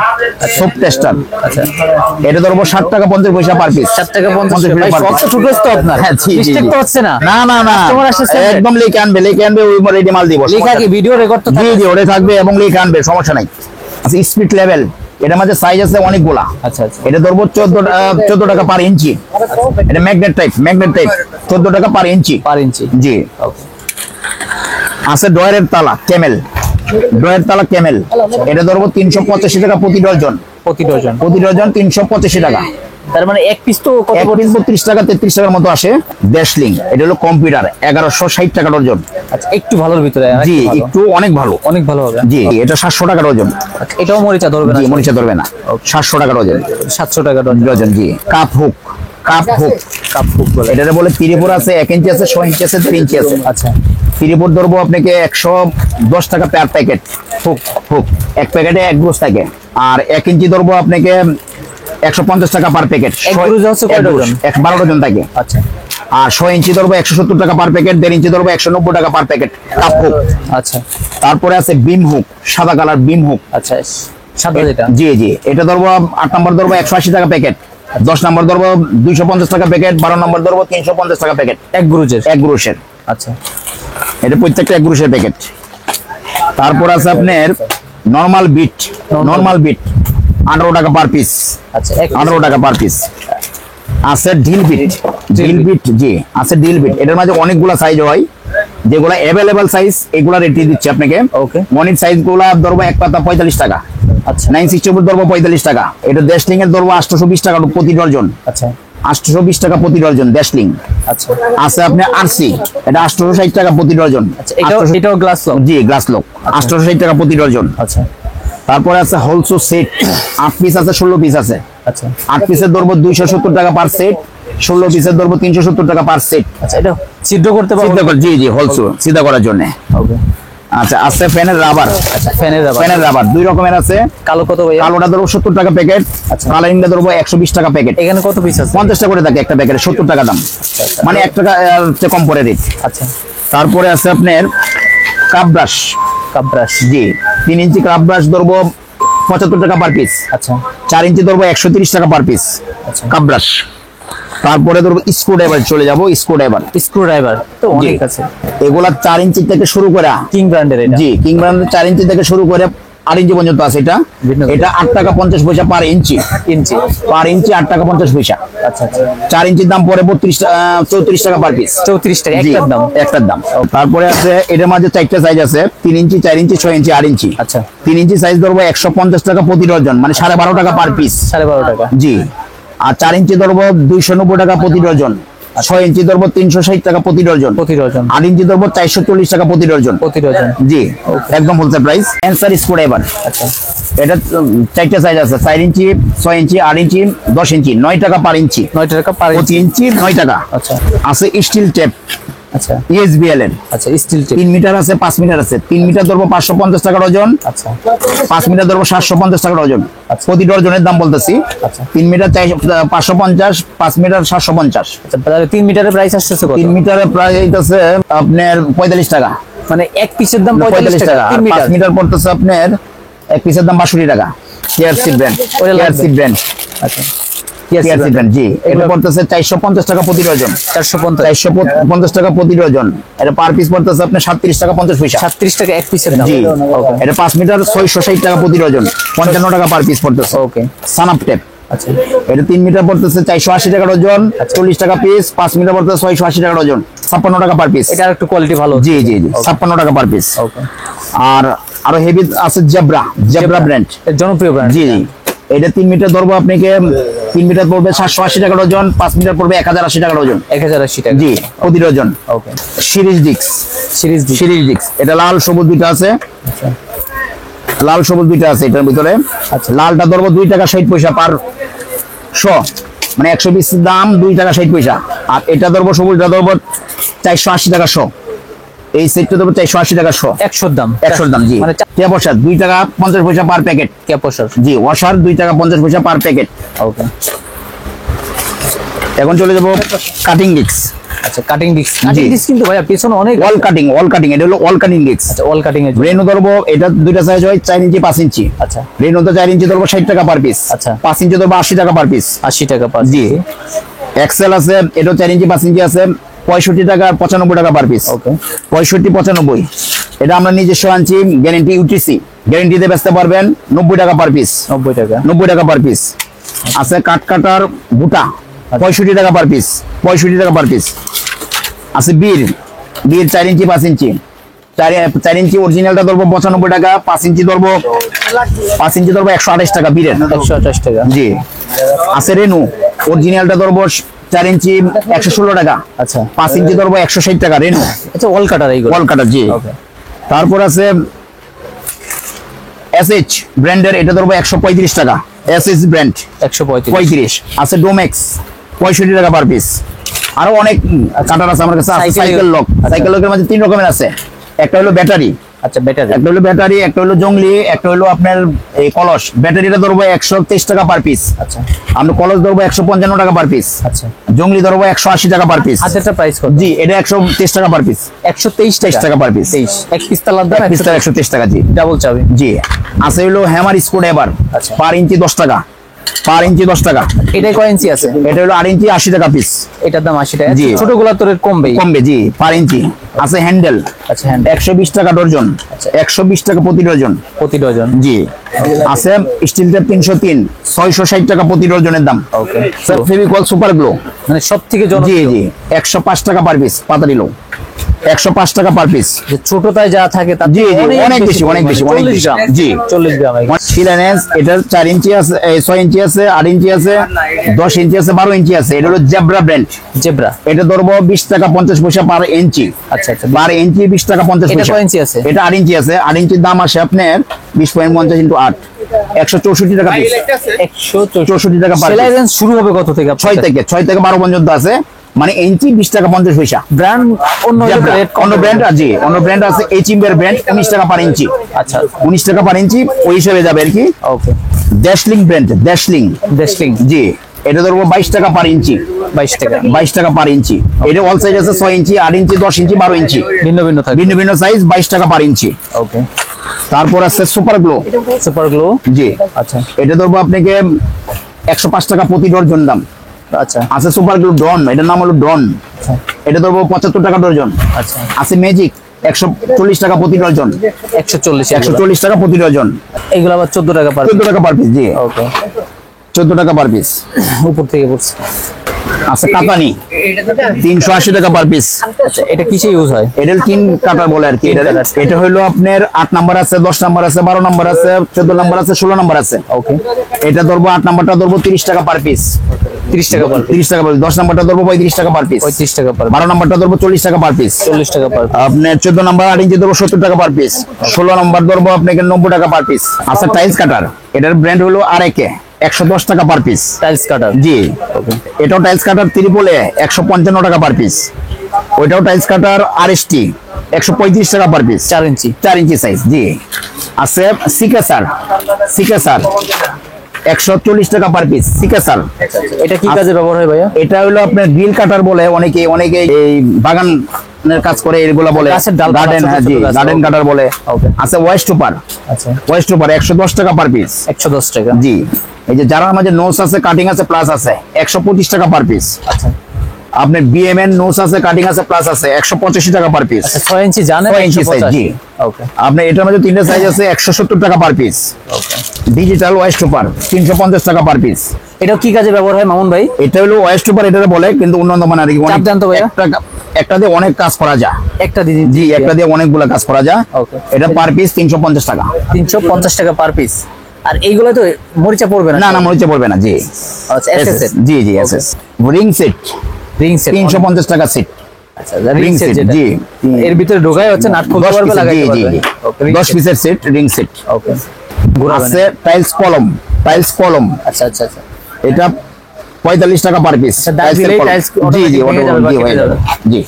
সোপ টেস্টার। আচ্ছা। এটা ধরবো 60 টাকা 50 পয়সা পার পিস। 7 টাকা 50 ভাই, per সব piece। তো ছোটস তো আপনার। হ্যাঁ, জি, জি, মিস্টেক জি। তো হচ্ছে না। না না না, Customer আসছে same একদম লিখে আনবে, লিখে আনবে, ওই রেডি মাল দিব। লেখা কি ভিডিও রেকর্ড তো জি থাকে? জি, ওটা থাকবে এবং লিখে আনবে, সমস্যা নাই। আচ্ছা, স্পিড লেভেল, এটার মধ্যে সাইজ আছে অনেকগুলা। আচ্ছা আচ্ছা। এটা ধরবো 14 টাকা পার ইঞ্চি। এটা ম্যাগনেট টাইপ, ম্যাগনেট টাইপ 14 টাকা পার ইঞ্চি। পার ইঞ্চি। জি। ওকে। আছে ডয়ারের তালা ক্যামেল, ডয়ারের তালা ক্যামেল। এটা ধরবো 385 টাকা প্রতি ডজন। প্রতি ডজন। প্রতি ডজন 385 টাকা। তার মানে এক পিস তো কত এক পিস 32 টাকা 33 টাকার মতো আসে। ড্যাশলিং এটা হলো কম্পিউটার 1160 টাকা ডজন। আচ্ছা একটু ভালোর ভিতরে জি একটু অনেক ভালো হবে। জি এটা 700 টাকা ডজন। আচ্ছা এটাও মরিচা ধরবে না? জি মরিচা ধরবে না। 700 টাকা ডজন। 700 টাকা ডজন। জি কাপ হুক বলে এটারে বলে ত্রিপুর আছে, 1 ইঞ্চি আছে, 6 ইঞ্চি আছে, 3 ইঞ্চি আছে। আচ্ছা ত্রিপুর ধরবো আপনাকে 110 টাকা পার প্যাকেট। হুক এক প্যাকেটে 1 গ্রুজ থাকে। আর 1 ইঞ্চি ধরবো আপনাকে 150 টাকা পার প্যাকেট। 1 গ্রুজ হচ্ছে কয় ডজন? 12 ডজন থাকে। আচ্ছা আর 6 ইঞ্চি ধরবো 170 টাকা পার প্যাকেট, 1.5 ইঞ্চি ধরবো 190 টাকা পার প্যাকেট কাপ হুক। আচ্ছা তারপরে আছে বিম হুক, সাদা কালার বিম হুক। আচ্ছা সাদা যেটা? জি এটা ধরবো 8 নম্বর ধরবো 180 টাকা প্যাকেট, 10 নম্বর ধরবো 250 টাকা প্যাকেট, 12 নম্বর ধরবো 350 টাকা প্যাকেট। এক গ্রুজের। আচ্ছা এটা প্রত্যেকটা 1 গ্রুজের প্যাকেট। তারপর আছে আপনার নরমাল বিট 18 টাকা পার পিস। আচ্ছা 18 টাকা পার পিস। আছে ডিল বিট জি আছে ডিল বিট। এটার মাঝে অনেকগুলা সাইজ হয়, যেগুলা অ্যাভেলেবল সাইজ এগুলা রেট দিচ্ছে আপনাকে। ওকে মনির সাইজ গুলা ধরবো এক পাতা 45 টাকা। আচ্ছা 964 ধরবো 45 টাকা। এটা ড্যাশলিং এর ধরবো 820 টাকা প্রতি ডজন। আচ্ছা 820 টাকা প্রতি ডজন ড্যাশলিং। আচ্ছা আছে আপনি আরসি, এটা 860 টাকা প্রতি ডজন। আচ্ছা এটাও গ্লাস লক? জি গ্লাস লক 860 টাকা প্রতি ডজন। আচ্ছা তারপরে আছে হোলসো সেট 8 পিস আছে, 16 পিস আছে। আচ্ছা 8 পিসের ধরবো 270 টাকা পার সেট, 16 পিসের ধরবো 370 টাকা পার সেট। আচ্ছা এটা ছিদ্র করতে পারবো? জি হোলসো সিধা করার জন্য। ওকে আচ্ছা আছে ফ্যানের রাবার। আচ্ছা ফ্যানের রাবার 2 রকমের আছে। কালো কত ভাই? কালোটা ধরবো 70 টাকা প্যাকেট, আচ্ছা কালারিংটা ধরবো 120 টাকা প্যাকেট। এখানে কত পিস আছে? 50 টাকা করে থাকে একটা প্যাকেটে, 70 টাকা দাম। মানে 1 টাকা কম পড়ে রেট। আচ্ছা তারপরে আছে আপনার কাপ ব্রাশ জি 3 ইঞ্চি কাপ ব্রাশ ধরবো 75 টাকা পার পিস। আচ্ছা 4 ইঞ্চি ধরবো 130 টাকা পার পিস আচ্ছা কাপ ব্রাশ। তারপরে ধরবো স্ক্রু ড্রাইভার চলে যাবো। স্ক্রু ড্রাইভার তো অনেক আছে। এগুলা 4 ইঞ্চি থেকে শুরু করে কিং ব্র্যান্ডের এটা? জি কিং ব্র্যান্ডের 4 ইঞ্চি থেকে শুরু করে 8 ইঞ্চি পর্যন্ত আছে। এটা 8 টাকা 50 পয়সা পার ইঞ্চি। পার ইঞ্চি 8 টাকা 50 পয়সা। আচ্ছা 4 ইঞ্চির দাম পরে 34 টাকা পার পিস। 34 টাকা একটার দাম। তারপরে আছে এটার মাঝে 4টা সাইজ আছে, 3 ইঞ্চি 4 ইঞ্চি 6 ইঞ্চি 8 ইঞ্চি। আচ্ছা 3 ইঞ্চি সাইজ ধরবো 150 টাকা প্রতি ডজন, মানে 12.5 টাকা পার পিস। 12.5 টাকা জি। আর 4 ইঞ্চি ধরবো 290 টাকা প্রতি ডজন, 6 ইঞ্চি ধরবো 360 টাকা প্রতি ডজন, 8 ইঞ্চি ধরবো 440 টাকা প্রতি ডজন। জি একদম wholesale price. Answer screw driver এটা 4টা সাইজ আছে, 4 ইঞ্চি 6 ইঞ্চি 8 ইঞ্চি 10 ইঞ্চি 9 টাকা পার ইঞ্চি। 9 টাকা পার ইঞ্চি। 25 ইঞ্চি 9 টাকা। আচ্ছা আছে স্টিল টেপ। আচ্ছা ESBL এর। আচ্ছা স্টিল টেপ 3 মিটার আছে 5 মিটার আছে। 3 মিটার ধরবো 550 টাকা ডজন। আচ্ছা 5 মিটার ধরবো 750 টাকা ডজন। প্রতি ডজনের দাম বলতেছি। আচ্ছা 3 মিটার 550, 5 মিটার 750। আচ্ছা তাহলে 3 মিটারের প্রাইস আসছে কত? 3 মিটারের প্রাইস আছে আপনার 45 টাকা। মানে এক পিসের দাম 45 টাকা। 5 মিটার পড়তেছে আপনার এক পিসের দাম 62 টাকা। KRC brand. আচ্ছা কেআরসি ব্র্যান্ড জি এটা পড়তেছে 450 টাকা প্রতি ডজন। 450 টাকা প্রতি ডজন। এটা পার পিস পড়তেছে আপনার 37 টাকা 50 পয়সা। 37 টাকা এক পিসের দাম। জি এটা 5 মিটার 660 টাকা প্রতি ডজন, 55 টাকা পার পিস পড়তেছে। ওকে সানাপ টেপ। আচ্ছা এটা 3 মিটার পড়তেছে 480 টাকা ডজন, 40 টাকা পিস। 5 মিটার পড়তেছে 680 টাকা ডজন, 56 টাকা পার পিস। এটা একটু কোয়ালিটি ভালো। জি 56 টাকা পার পিস। ওকে আর আরো হেভি আছে জেব্রা ব্র্যান্ড, জনপ্রিয় ব্র্যান্ড। জি এটা 3 মিটার ধরবো আপনাকে 3 মিটার পড়বে 780 টাকা ডজন, 5 মিটার পড়বে 1080 টাকা ডজন। 1080 টাকা জি প্রতি ডজন। ওকে সিরিজ ডিক্স এটা লাল সবুজ দুইটা আছে। আচ্ছা লাল সবুজ দুইটা আছে এটার ভিতরে। আচ্ছা লালটা ধরবো 2 টাকা 60 পয়সা পার 100, মানে 120 দাম 2 টাকা 60 পয়সা। আর এটা ধরবো সবুজটা ধরবো 480 টাকা 100। এই সেটটা ধরবো 480 টাকা 100। 100 দাম জি। মানে ট্যাপ ওয়াশার 2 টাকা 50 পয়সা পার প্যাকেট। ট্যাপ ওয়াশার জি ওয়াশার 2 টাকা 50 পয়সা পার প্যাকেট। ওকে এখন চলে যাবো কাটিং ডিক্স। আচ্ছা কাটিং ডিক্স কিন্তু ভাইয়া পিছনে অনেক ওয়াল কাটিং এটা হলো ওয়াল কাটিং ডিক্স। আচ্ছা ওয়াল কাটিং এর রেনু ধরবো এটা দুইটা সাইজ হয় 4 ইঞ্চি 5 ইঞ্চি। আচ্ছা রেনু তো 4 ইঞ্চি ধরবো 60 টাকা পার পিস। আচ্ছা 5 ইঞ্চি ধরবো 80 টাকা পার পিস। 80 টাকা পার জি এক্সেল আছে এটা 4 ইঞ্চি 5 ইঞ্চি আছে 65 টাকা আর 95 টাকা পার পিস। ওকে 65 95 এটা আমরা নিজস্ব আনছি, গ্যারান্টি ইউটিসি, গ্যারান্টিতে বেচতে পারবেন 90 টাকা পার পিস। 90 টাকা পার পিস। আছে কাট কাটার বুটা 65 টাকা পার পিস। 65 টাকা পার পিস। আছে বীর 4 ইঞ্চি 5 ইঞ্চি 4 ইঞ্চি অরিজিনালটা ধরবো 95 টাকা। 5 ইঞ্চি ধরবো 128 টাকা বীরের। 128 টাকা জি আছে রেনু অরিজিনালটা ধরবো 4 ইঞ্চি 116 টাকা, আচ্ছা 5 ইঞ্চি ধরবো 160 টাকা রেনো আচ্ছা ওয়াল কাটার এইগুলো ওয়াল কাটার জি। ওকে তারপর আছে এসএইচ ব্র্যান্ডের, এটা ধরবো 135 টাকা, এসএইচ ব্র্যান্ড 135 35 আছে। ডোমেক্স 65 টাকা পার পিস। আরো অনেক কাটার আছে আমার কাছে। সাইকেল লক, সাইকেল লকের মধ্যে 3 রকমের আছে, একটা হলো ব্যাটারি, আচ্ছা ব্যাটারি, একটা হলো ব্যাটারি, একটা হলো জংলি, একটা হলো আপনার এই কলস। ব্যাটারিটা ধরবো 123 টাকা পার পিস, আচ্ছা আমরা কলস ধরবো 155 টাকা পার পিস, আচ্ছা জংলি ধরবো 180 টাকা পার পিস। হাতেরটা প্রাইস কত? জি এটা 123 টাকা পার পিস, 123 টাকা পার পিস। 23 এক পিস তালার দাম 123 টাকা জি। ডাবল চাবি জি আছে হলো হ্যামার স্ক্রু ড্রাইভার, আচ্ছা। পার ইঞ্চি 10 টাকা, পার ইঞ্চি 10 টাকা। এটা কয় ইঞ্চি আছে? এটা হলো 8 ইঞ্চি 80 টাকা পিস, এটার দাম 80 টাকা। জি। ছোটগুলা তোর কমবে কমবে জি। পার ইঞ্চি আছে হ্যান্ডেল, আচ্ছা হ্যান্ড 120 টাকা ডজন, আচ্ছা। 120 টাকা প্রতি ডজন প্রতি ডজন জি। আছে স্টিল টেপ 303, 660 টাকা প্রতি ডজনের দাম। Okay sir Fevicol super glow মানে সবথেকে জি জনপ্রিয় জি 105 টাকা পার পিস, পাতারি লো 105 টাকা পার পিস। যে ছোটটায় যা থাকে তার জি, থেকে জি, অনেক বেশি, অনেক বেশি, অনেক 40 বেশি। গ্রাম জি। 40 গ্রাম সিলানেস এটার 4 ইঞ্চি আছে, 6 ইঞ্চি আছে, 8 ইঞ্চি আছে, 10 ইঞ্চি আছে, 12 ইঞ্চি আছে। এটা হলো জেব্রা ব্র্যান্ড, জেব্রা এটা ধরবো 20 টাকা 50 পয়সা পার ইঞ্চি। আচ্ছা আচ্ছা পার ইঞ্চি 20 টাকা 50 এটা পয়সা। কয় ইঞ্চি আছে? এটা 8 ইঞ্চি আছে, 8 ইঞ্চির দাম আসে আপনার 20.50 ইনটু 8, 164 টাকা পিস, 164 টাকা পার সেলাই পিস। রেঞ্জ শুরু হবে কত থেকে? 6 থেকে 12 পর্যন্ত আছে, মানে ইঞ্চি 20 টাকা 50 পয়সা। ব্র্যান্ড অন্য জেব্রা, রেট অন্য ব্র্যান্ড আছে, অন্য ব্র্যান্ড আছে। এইচ ইম্বের ব্র্যান্ড 19 টাকা পার ইঞ্চি, আচ্ছা 19 টাকা পার ইঞ্চি ওই হিসেবে যাবে আর কি। ওকে ড্যাশলিং ব্র্যান্ড, ড্যাশলিং ডেস্টিং জি এটা ধরবো 22 টাকা পার ইঞ্চি, 22 টাকা 22 টাকা পার ইঞ্চি। এটা অল সাইজ আছে 6 ইঞ্চি, 8 ইঞ্চি, 10 ইঞ্চি, 12 ইঞ্চি, ভিন্ন ভিন্ন থাকে। ভিন্ন ভিন্ন সাইজ, 22 টাকা পার ইঞ্চি। ওকে তারপর আছে সুপার গ্লো সুপার গ্লো জি, আচ্ছা এটা ধরবো আপনাকে 105 টাকা প্রতি ডজন দাম। আচ্ছা আছে সুপার গ্লো ডন, এটার নাম হলো ডন, এটা ধরবো 75 টাকা ডজন। আচ্ছা আছে ম্যাজিক 140 টাকা প্রতি ডজন, 140 140 টাকা প্রতি ডজন, এগুলো আবার 14 টাকা পার 14 টাকা পার পিস জি, ওকে 14 টাকা পার পিস। উপর থেকে পড়ছে। আছে কাতানি 380 টাকা পার পিস। আচ্ছা এটা কিসে ইউজ হয়? এটা 3 কাটার বলে আর কি। এটা হলো আপনার 8 নাম্বার আছে, 10 নাম্বার আছে, 12 নাম্বার আছে, 14 নাম্বার আছে, 16 নাম্বার আছে। ওকে এটা ধরবো 8 নাম্বারটা ধরবো 30 টাকা পার পিস, 30 টাকা পার 30 টাকা পার পিস। 10 নাম্বারটা ধরবো 35 টাকা পার পিস, 35 টাকা পার 12 নাম্বারটা ধরবো 40 টাকা পার পিস, 40 টাকা পার আপনার 14 নাম্বার 8 ইঞ্চি ধরবো 70 টাকা পার পিস, 16 নাম্বার ধরবো আপনাকে 90 টাকা পার পিস। আচ্ছা টাইলস কাটার, এটার ব্র্যান্ড হলো আরএকে, 110 টাকা পার পিস। টাইলস কাটার জি এটাও টাইলস কাটার ত্রিপলে 155 টাকা পার পিস। ওইটাও টাইলস কাটার আরএসটি 135 টাকা পার পিস, 4 ইঞ্চি 4 ইঞ্চি সাইজ জি। আছে সিকাসার, সিকাসার 140 টাকা পার পিস, সিকাসার। এটা কি কাজে ব্যবহার হয় ভাইয়া? এটা হলো আপনার গ্রিল কাটার বলে, অনেকে অনেকে এই বাগানের কাজ করে এগুলা বলে, গাছের ডাল গার্ডেন, ছোট হ্যাঁ জি ছোট গাছ, গার্ডেন কাটার বলে। ওকে আছে ওয়েস্ট টুপার, আচ্ছা ওয়েস্ট টুপার 110 টাকা পার পিস, 110 টাকা জি। এই যে যারা আমাদের নোটস আছে, কাটিং আছে, প্লাস আছে 125 টাকা পার পিস। আচ্ছা আপনার বিএমএন নোটস আছে, কাটিং আছে, প্লাস আছে 185 টাকা পার পিস। আচ্ছা 6 ইঞ্চি জানেন 6 ইঞ্চি সাইজ জি। ওকে আপনার এটার মধ্যে 3টা সাইজ আছে, 170 টাকা পার পিস। ওকে ডিজিটাল ওয়েস্ট টুপার 350 টাকা পার পিস। এটা কি কাজে ব্যবহার হয় মামুন ভাই? এটা হলো ওয়েস্ট টুপার, এটা বলে কিন্তু উন্নত মানের আর কি। চাপ দেন তো ভাইয়া। একটা দিয়ে অনেক কাজ করা যায়, একটা দিদি জি একটা দিয়ে অনেকগুলা কাজ করা যায়। ওকে এটা পার পিস 350 টাকা, 350 টাকা পার পিস। আর এইগুলো তো মরিচা পড়বে না? না না মরিচা পড়বে না জি। আচ্ছা এসএস জি জি SS. Ring set ring set 350 টাকা সেট, আচ্ছা রিং ring সেট set, যেটা জি। এর ভিতরে ঢোকায় হচ্ছে নাট খুলতে 10 পারবে, piece, লাগাইতে জি জি পারবে। জি। ওকে 10 পিসের সেট, রিং সেট। ওকে আছে টাইলস কলম, টাইলস কলম আচ্ছা আচ্ছা আচ্ছা এটা 45 টাকা পার পিস। দাগ দিলেই tiles জি জি automatic হয়ে যাবে বা জি কেটে হয়ে যাবে যাবে। জি।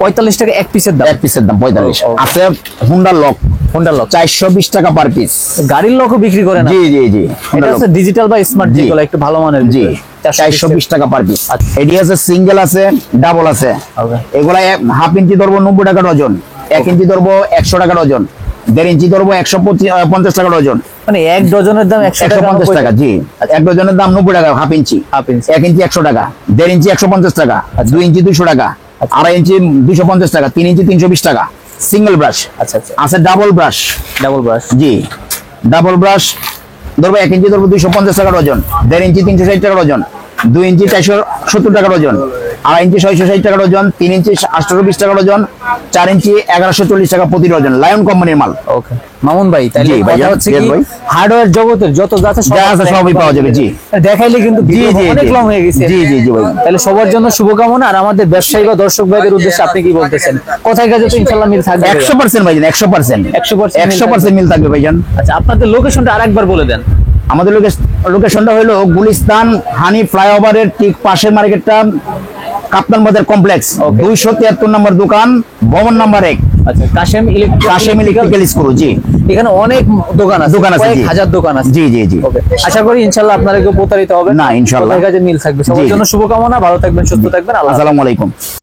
45 টাকা এক পিসের দাম। এক পিসের দাম 45। ও, ও। আছে হুন্ডা লক, হোন্ডা লক 420 টাকা পার পিস। গাড়ির লকও বিক্রি করে না? জি জি জি এটা হুন্ডা লক হচ্ছে ডিজিটাল বা স্মার্ট, জি। যেগুলো একটু ভালো মানের জি ভিতরে। 420 টাকা পার পিস। আচ্ছা। এডি আছে সিঙ্গেল আছে, ডাবল আছে। ওকে এগুলা হাফ ইঞ্চি ধরবো 90 টাকা ডজন, 1 ইঞ্চি ধরবো 100 টাকা ডজন, 1.5 ইঞ্চি ধরবো 150 টাকা ডজন। মানে এক ডজনের দাম 100 টাকা 150 টাকা জি। এক ডজনের দাম 90 টাকা হাফ ইঞ্চি, হাফ ইঞ্চি 1 ইঞ্চি 100 টাকা, 1.5 ইঞ্চি 150 টাকা, 2 ইঞ্চি 200 টাকা, 2.5 ইঞ্চি 250 টাকা, 3 ইঞ্চি 320 টাকা। সিঙ্গেল ব্রাশ আচ্ছা আচ্ছা আছে, ডাবল ব্রাশ ডাবল ব্রাশ জি। ডাবল ব্রাশ ধরবো 1 ইঞ্চি ধরবো 250 টাকা ডজন, 1.5 ইঞ্চি 360 টাকা ডজন, 2 ইঞ্চি 470 টাকা ডজন, 2.5 ইঞ্চি 660 টাকা ডজন, 3 ইঞ্চি 820 টাকা ডজন, 4 ইঞ্চি 1140 টাকা প্রতি ডজন, লায়ন কোম্পানির মাল। ওকে মামুন ভাই, তাহলে জি ভাই, কথা হচ্ছে yes কি ভাই। হার্ডওয়্যার জগতের যত যা আছে যা আছে সবই পাওয়া যাবে, জি। দেখাইলে কিন্তু জি, ভিডিও জি, অনেক জি। লং হয়ে গেছে। জি, জি, জি ভাই। তাহলে সবার জন্য শুভকামনা। আর আমাদের ব্যবসায়ী বা দর্শক ভাইদের উদ্দেশ্যে আপনি কি বলতেছেন? কথায় কাজে তো ইনশাআল্লাহ মিল থাকবে। 100% ভাইজান, 100%। 100% মিল থাকবে ভাইজান। আচ্ছা, আপনাদের লোকেশনটা আরেকবার বলে দেন। আমাদের লোকেশনটা হলো গুলিস্তান হানি ফ্লাইওভারের ঠিক পাশের মার্কেটটা কাপ্তান বাজার কমপ্লেক্স, 273 নম্বর দোকান, ভবন নাম্বার 1, আচ্ছা, কাশেম ইলেকট্রিক্যাল স্কুল। জি, এখানে অনেক দোকান আছে, জি। কয়েক হাজার দোকান আছে। জি, জি, জি। ওকে, আশা করি ইনশাআল্লাহ আপনারা কেউ প্রতারিত হবে না, ইনশাআল্লাহ। কথায় কাজে মিল থাকবে। সবার জি। জন্য শুভকামনা, ভালো থাকবেন, সুস্থ থাকবেন। আল্লাহ হাফেজ। আসসালামু আলাইকুম।